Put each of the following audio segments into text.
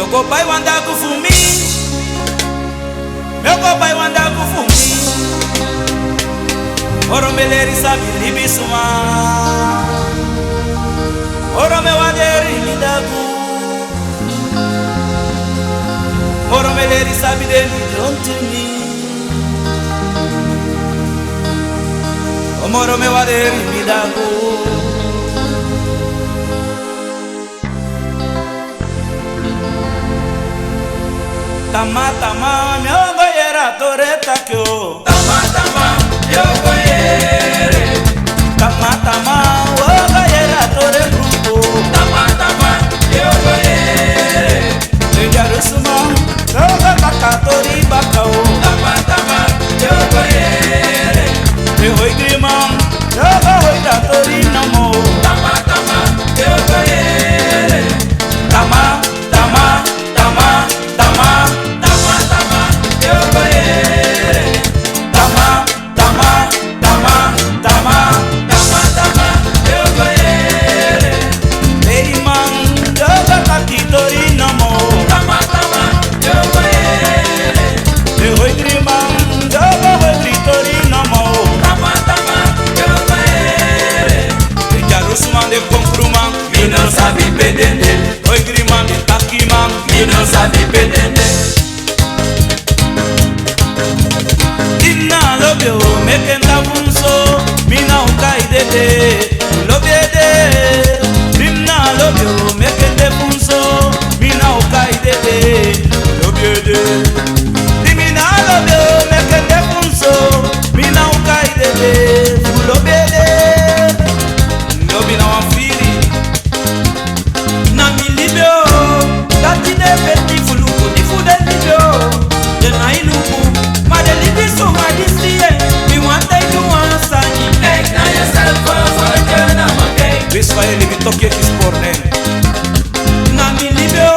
Meu copai wanda kufumi, meu copai wanda kufumi. Oro meleri sabi libisuma, oro me waderi lidagu, oro meleri sabi deli jontini, oro me waderi lidagu. Tama tama miogo yera toreta kyo. Tama tama miogo yere. Tama tama miogo yera tore grupo. Tama tama miogo yere. Ejarusuma toga bakatori bakao. Tama tama miogo yere. Ehoi grimam toga hoida tori namo. Tama tama miogo yere. Tama tama tama tama. Mi não sabe pedende, oi grimam de takimam, mi não sabe pedende. Inna lobyo mekenda bunso, mina ukai dede, lobiede. Inna lobyo mekende bunso, mina ukai dede, lobiede. Mina lobyo mekende bunso, mina ukai dede, lobiede. Lobi na wafiri. Israel mi tokie ki sporne na mi libyo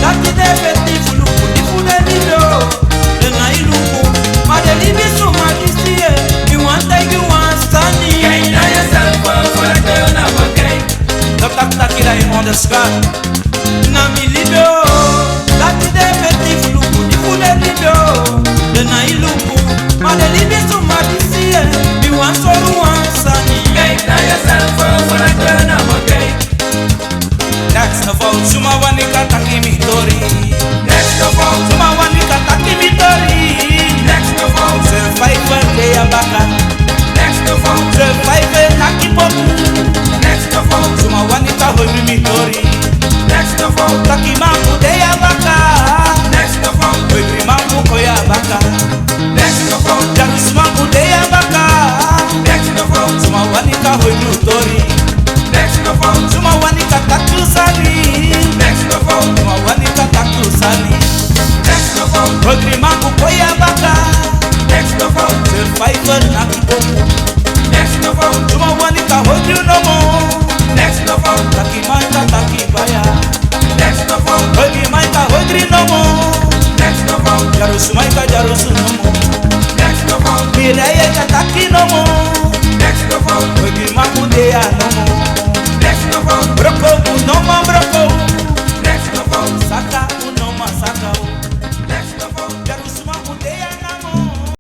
dati de beti fulu di fude libyo de na iluku ma de libi so ma distie you want take you want standing hey na yourself for a girl na okay tak tak kila in on the sky na mi libyo dati de beti fulu di fude libyo de na iluku ma de libi so ma distie you want so you want standing hey na yourself for a girl na okay. Next of all, Suma wanika taki mitori. Next of all, Suma wanika taki mitori. Next of all, survivor de abaka. Next of all, survivor taki popu. Next of all, Suma wanika hoi mitori. Next of all, taki mambu de abaka. Next of all, hoi mambu koya abaka. Next of all, jarus mambu de abaka. Next of all, Suma wanika hoi mitori. Next of all, Suma wanika taki sali. Next of all, Suma wanika taki sali. Next of all, hoi mambu koya abaka. Next of all, survivor taki popu. Next of all, Suma wanika hoi no more. Next of all, Taki maika taki baya. Next of all, Hoi maika hoi no more. Next of all, Jarusu maika jarusu no more. Next of all, Miraya taki no more. Next of all, Hoi maku dea no more. Next of all, Broko no more.